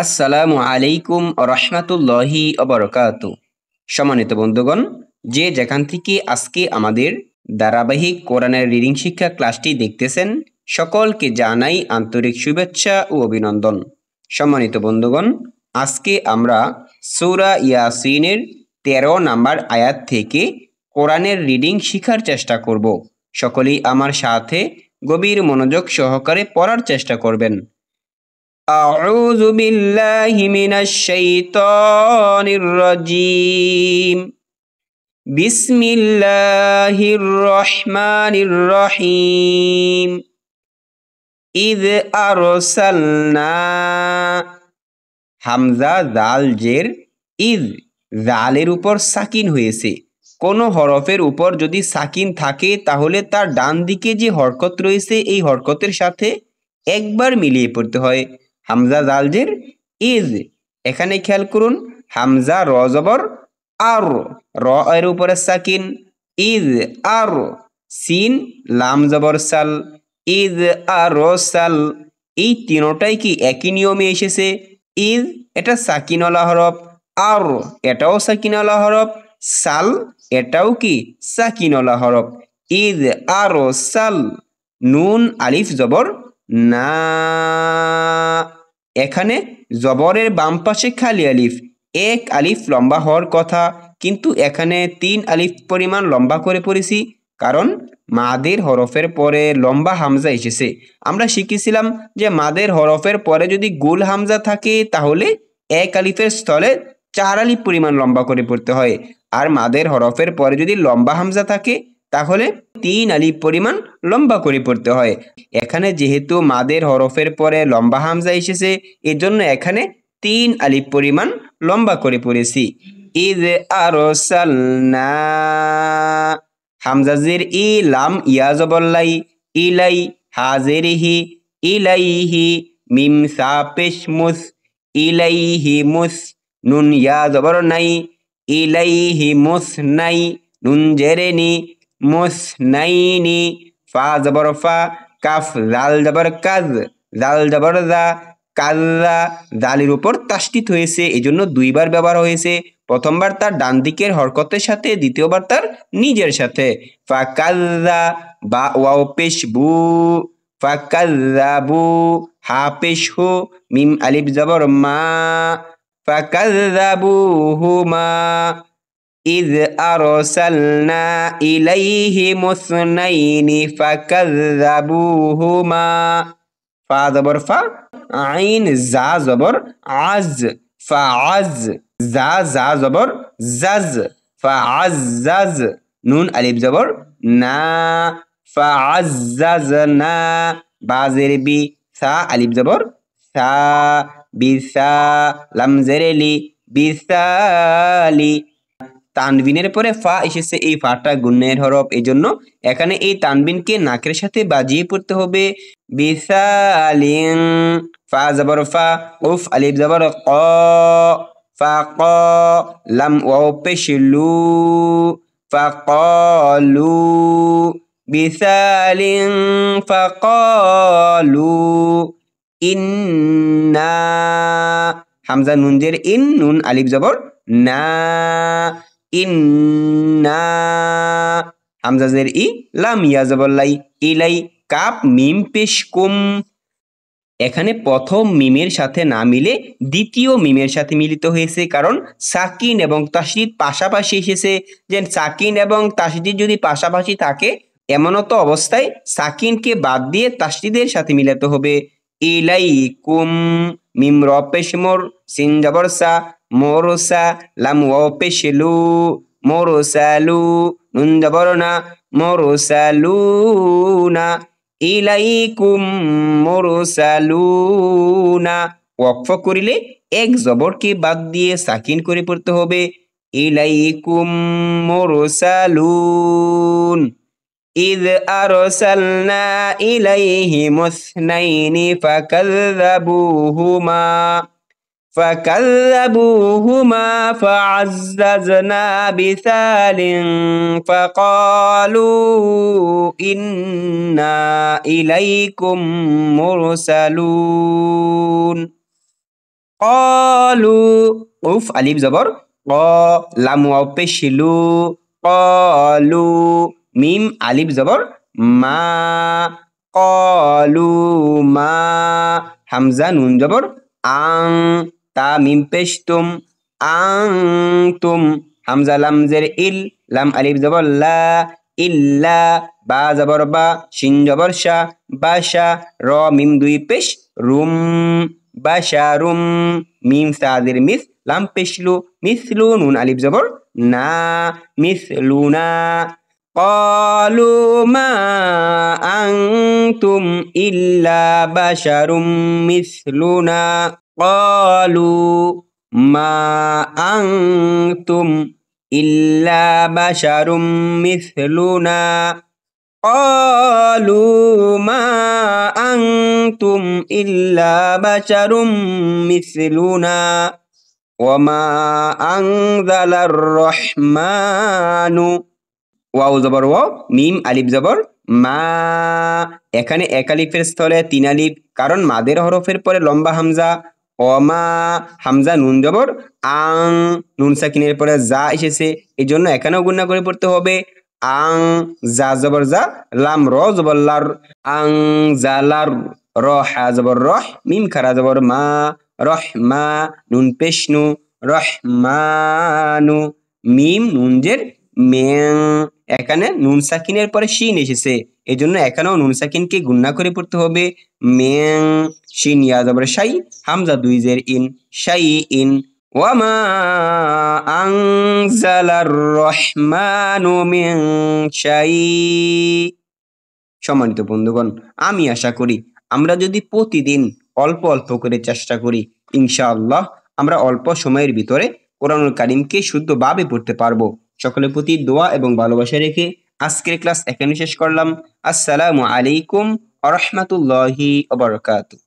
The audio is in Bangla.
আসসালামু আলাইকুম রহমাতুল্লাহি অবরকাতু। সম্মানিত বন্ধুগণ, যে যেখান থেকে আজকে আমাদের ধারাবাহিক কোরআনের রিডিং শিক্ষা ক্লাসটি দেখতেছেন, সকলকে জানাই আন্তরিক শুভেচ্ছা ও অভিনন্দন। সম্মানিত বন্ধুগণ, আজকে আমরা সূরা ইয়াসিনের 13 নাম্বার আয়াত থেকে কোরআনের রিডিং শিখার চেষ্টা করব। সকলেই আমার সাথে গভীর মনোযোগ সহকারে পড়ার চেষ্টা করবেন। أعوذ بالله من الشيطان الرجيم بسم الله الرحمن الرحيم إذ أرسلنا হামজা জাল জের ইদ জালের উপর সাকিন হয়েছে। কোনো হরফের উপর যদি সাকিন থাকে তাহলে তার ডান দিকে যে হরকত রয়েছে এই হরকতের সাথে একবার মিলিয়ে পড়তে হয়। হামজা জাল জের ইজ, এখানে খেয়াল করুন, হামজা র জবর আর, র এর উপরে সাকিন, ইজ আর, সিন লাম জবর সাল, ইজ আর সাল, এই তিনটাই কি একই নিয়মে এসেছে। ইজ এটা সাকিনওয়ালা হরফ, আর এটাও সাকিনওয়ালা হরফ, সাল এটাও কি সাকিনওয়ালা হরফ। ইজ আর সাল, নুন আলিফ জবর না, এখানে জবরের বাম পাশে খালি আলিফ, এক আলিফ লম্বা হওয়ার কথা, কিন্তু এখানে 3 আলিফ পরিমাণ লম্বা করে পড়েছি, কারণ মাদের হরফের পরে লম্বা হামজা এসেছে। আমরা শিখেছিলাম যে মাদের হরফের পরে যদি গোল হামজা থাকে তাহলে এক আলিফের স্থলে 4 আলিফ পরিমাণ লম্বা করে পড়তে হয়, আর মাদের হরফের পরে যদি লম্বা হামজা থাকে তাহলে 3 আলিফ পরিমাণ লম্বা করে পড়তে হয়। এখানে যেহেতু মাদের হরফের পরে লম্বা হামজা এসেছে, এজন্য এখানে 3 আলিফ পরিমাণ লম্বা করে পড়েছি। ইদ আরসালনা, হামজা জের ই, লাম ইয়া জবর লাই, ইলাই, হাজেরিহি, ইলাইহি, মিম সা পেশ মুস, ইলাইহি মুস, নুন ইয়া জবর নাই, ইলাইহি মুস নাই, নুন জেরে নি, মুস নাইনি, ফা জবর ফা, কাফ জাল জবর কাজ, জাল জবর জা, কাল্লা, জালের উপর তাসদিদ হয়েছে, এজন্য দুইবার ব্যবহার হয়েছে। প্রথমবার তার ডান দিকের হরকতের সাথে, দ্বিতীয়বার তার নিজের সাথে। ফাকাল্লা, বা ওয়াও পেশ বু, ফাকাল্লাবু, হা পেশ হু, মিম আলিফ জবর মা, ফাকাল্লাবুহুমা, ইয আরসালনা ইলাইহিম ইসনাইনি ফাকাল্লাবুহুমা, ফা জবর ফা, আইন জা জবর আজ, ফাআজ, জা জা জবর জাজ, ফাআজ্জাজ, নুন আলিফ জবর না, ফাআজ্জাজনা, বা জের বি, সা আলিফ জবর সা, বিসা, লাম জেরে লি, বিসালি, তানবিনের পরে ফা এসেছে, এই ফাটা গুণের হরফ, এজন্য এখানে এই তানবিনকে নাকের সাথে বাজিয়ে পড়তে হবে। বিসালিন, ফা জবর ফা, উফ আলিফ জবর ক, ফাক, লাম ওয়াও পেশ লু, ফাকালু, বিসালিন ফাকালু, ইন্না, হামজা নুন জের ইন, নুন আলিফ জবর না, ইন্না, হামজা জের ই, লাম ইয়া জবর লাই, ইলাই, কাপ মিম পেশ কুম, এখানে প্রথম মিমের সাথে না মিলে দ্বিতীয় মিমের সাথে মিলিত হয়েছে, কারণ সাকিন এবং তাসদিদ পাশাপাশি এসেছে। যে সাকিন এবং তাসদিদ যদি পাশাপাশি থাকে এমনত অবস্থায় সাকিনকে বাদ দিয়ে তাসদিদের সাথে মিলাতে হবে। ইলাইকুম, মিম র পেশ মোর, সিন জবর সা, মোরসা, লাম ওয়াও পেশ লু, মোরসালু, নুন জবর না, মোরসালুনা, ইলাইকুম মুরসালুনা, ওয়াকফ করিলে এক জবরকে বাদ দিয়ে সাকিন করে পড়তে হবে। ইলাইকুম মুরসালুন, ইয আরসালনা ইলাইহিম ইসনাইনি ফাকাল্লাবুহুমা ফাআজ্জাজনা বিসালিন ফাকালু ইন্না ইলাইকুম মুরসালুন। ক্বালু উফ আলিফ জবর ক, লাম ওয়াও পেশ লু, ক্বালু। মিম আলিফ জবর মা, ক্বালু মা। হামজা নুন জবর আং, তা মিম পেশ তুম, আনতুম। হামজা লাম জের ইল, লাম আলিফ জবর লা, ইল্লা। বা জবর বা, শিন জবর শা, বাশা। র মিম দুই পেশ রুম, বাশারুম। মিম সাজের মিস, লাম পেশলু, মিসলু। নুন আলিফ জবর না, মিসলুনা। قالوا ما أنتم إلا بشر مثلنا قالوا ما أنتم إلا بشر مثلنا قالوا ما أنتم إلا بشر مثلنا وما أنزل الرحمن। ওয়াও জবর ও, মিম আলিফ জবর মা। এখানে এক আলিফের স্থলে তিন আলিফ, কারণ মাদের হরফের পরে লম্বা হামজা। অমা, হামজা নুন জবর আং, নুন সাকিনের পরে যা এসেছে, এই জন্য এখানেও গুণা করে পড়তে হবে আং। যা জবর যা, লাম র জবর লার, আং জালার। র হা জবর রহ, মিম খারা জবর মা, রহমা। নুন পেশনু, রহমানু। মিম নুন জের মেং, এখানে নুন সাকিনের পরে শিন এসেছে, এই জন্য এখানেও নুন সাকিনকে গুণা করে পড়তে হবে মেং। শিন ইয়া জবর শাই, হামজা দুই জের ইন, শাই ইন। ওয়ামা আনজালার রহমানু মিন শাই। সম্মানিত বন্ধুগণ, আমি আশা করি আমরা যদি প্রতিদিন অল্প অল্প করে চেষ্টা করি, ইনশাআল্লাহ আমরা অল্প সময়ের ভিতরে কোরআনুল কারীমকে শুদ্ধভাবে পড়তে পারবো। সকলের প্রতি দোয়া এবং ভালোবাসা রেখে আজকের ক্লাস এখানে শেষ করলাম। আসসালামু আলাইকুম ওয়া রাহমাতুল্লাহি ওয়া বারাকাতুহু।